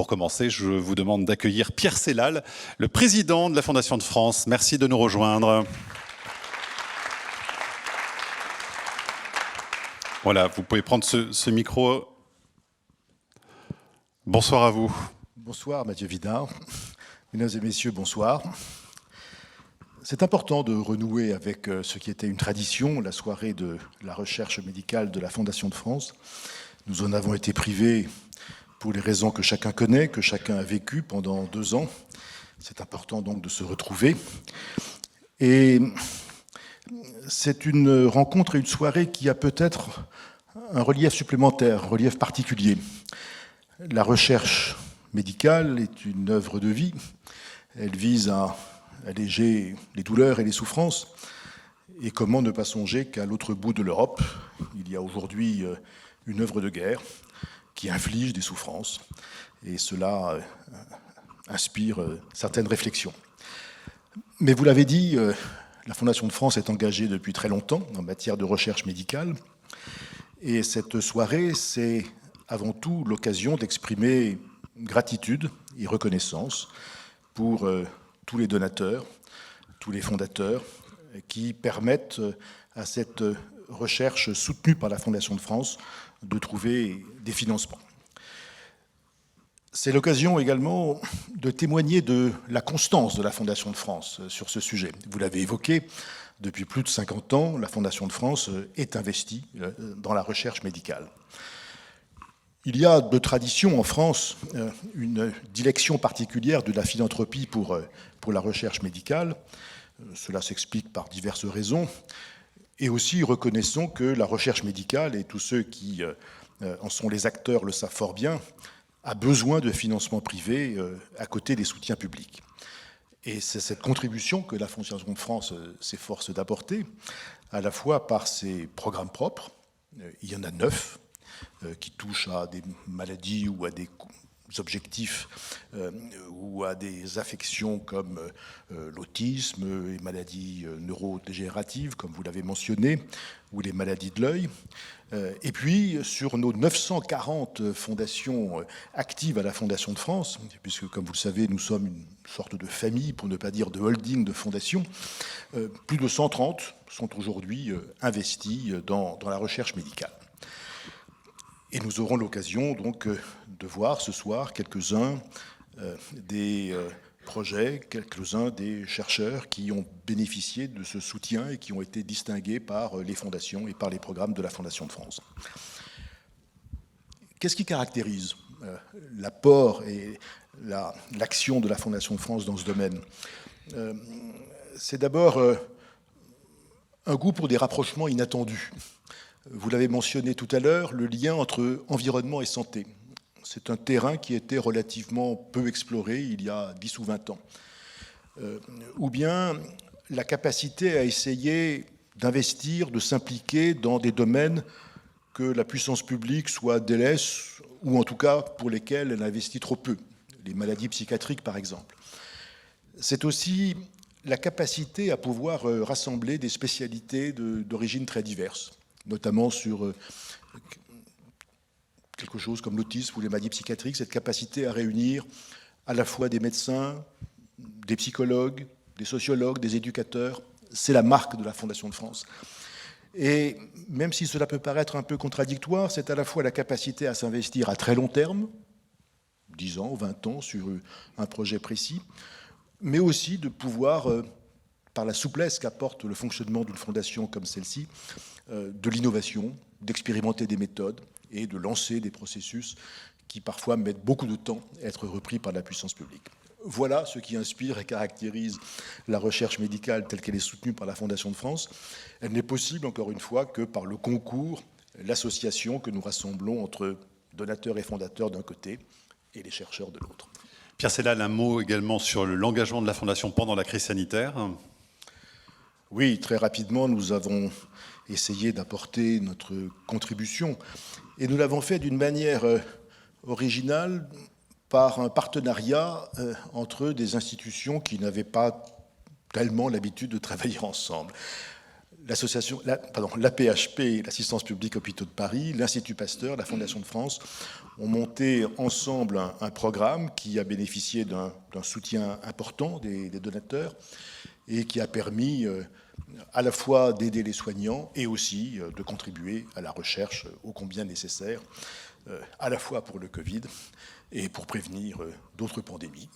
pour commencer, je vous demande d'accueillir Pierre Sellal, le président de la Fondation de France. Merci de nous rejoindre. Voilà, vous pouvez prendre ce micro. Bonsoir à vous. Bonsoir Mathieu Vidard. Mesdames et messieurs, bonsoir. C'est important de renouer avec ce qui était une tradition, la soirée de la recherche médicale de la Fondation de France. Nous en avons été privés pour les raisons que chacun connaît, que chacun a vécues pendant 2 ans. C'est important donc de se retrouver. Et c'est une rencontre et une soirée qui a peut-être un relief supplémentaire, un relief particulier. La recherche médicale est une œuvre de vie. Elle vise à alléger les douleurs et les souffrances. Et comment ne pas songer qu'à l'autre bout de l'Europe, il y a aujourd'hui une œuvre de guerre qui inflige des souffrances. Et cela inspire certaines réflexions. Mais vous l'avez dit, la Fondation de France est engagée depuis très longtemps en matière de recherche médicale. Et cette soirée, c'est avant tout l'occasion d'exprimer gratitude et reconnaissance pour tous les donateurs, tous les fondateurs qui permettent à cette recherche soutenue par la Fondation de France de trouver des financements. C'est l'occasion également de témoigner de la constance de la Fondation de France sur ce sujet. Vous l'avez évoqué, depuis plus de 50 ans, la Fondation de France est investie dans la recherche médicale. Il y a de tradition en France une dilection particulière de la philanthropie pour la recherche médicale. Cela s'explique par diverses raisons. Et aussi, reconnaissons que la recherche médicale, et tous ceux qui en sont les acteurs le savent fort bien, a besoin de financement privé à côté des soutiens publics. Et c'est cette contribution que la Fondation de France s'efforce d'apporter, à la fois par ses programmes propres, il y en a 9, qui touchent à des maladies ou à des objectifs ou à des affections comme l'autisme, les maladies neurodégénératives, comme vous l'avez mentionné, ou les maladies de l'œil. Et puis, sur nos 940 fondations actives à la Fondation de France, puisque, comme vous le savez, nous sommes une sorte de famille, pour ne pas dire de holding de fondations, plus de 130 sont aujourd'hui investis dans la recherche médicale. Et nous aurons l'occasion donc de voir ce soir quelques-uns des projets, quelques-uns des chercheurs qui ont bénéficié de ce soutien et qui ont été distingués par les fondations et par les programmes de la Fondation de France. Qu'est-ce qui caractérise l'apport et l'action de la Fondation de France dans ce domaine? C'est d'abord un goût pour des rapprochements inattendus. Vous l'avez mentionné tout à l'heure, le lien entre environnement et santé. C'est un terrain qui était relativement peu exploré il y a 10 ou 20 ans. Ou bien la capacité à essayer d'investir, de s'impliquer dans des domaines que la puissance publique soit délaisse, ou en tout cas pour lesquels elle investit trop peu. Les maladies psychiatriques, par exemple. C'est aussi la capacité à pouvoir rassembler des spécialités d'origine très diverses, notamment sur quelque chose comme l'autisme ou les maladies psychiatriques, cette capacité à réunir à la fois des médecins, des psychologues, des sociologues, des éducateurs, c'est la marque de la Fondation de France. Et même si cela peut paraître un peu contradictoire, c'est à la fois la capacité à s'investir à très long terme, 10 ans, 20 ans, sur un projet précis, mais aussi de pouvoir, par la souplesse qu'apporte le fonctionnement d'une fondation comme celle-ci, de l'innovation, d'expérimenter des méthodes et de lancer des processus qui parfois mettent beaucoup de temps à être repris par la puissance publique. Voilà ce qui inspire et caractérise la recherche médicale telle qu'elle est soutenue par la Fondation de France. Elle n'est possible, encore une fois, que par le concours, l'association que nous rassemblons entre donateurs et fondateurs d'un côté et les chercheurs de l'autre. Pierre Sellal, un mot également sur l'engagement de la Fondation pendant la crise sanitaire. Oui, très rapidement, nous avons essayé d'apporter notre contribution. Et nous l'avons fait d'une manière originale par un partenariat entre des institutions qui n'avaient pas tellement l'habitude de travailler ensemble. l'AP-HP, l'Assistance publique Hôpitaux de Paris, l'Institut Pasteur, la Fondation de France ont monté ensemble un programme qui a bénéficié d'un soutien important des donateurs et qui a permis à la fois d'aider les soignants et aussi de contribuer à la recherche ô combien nécessaire, à la fois pour le Covid et pour prévenir d'autres pandémies.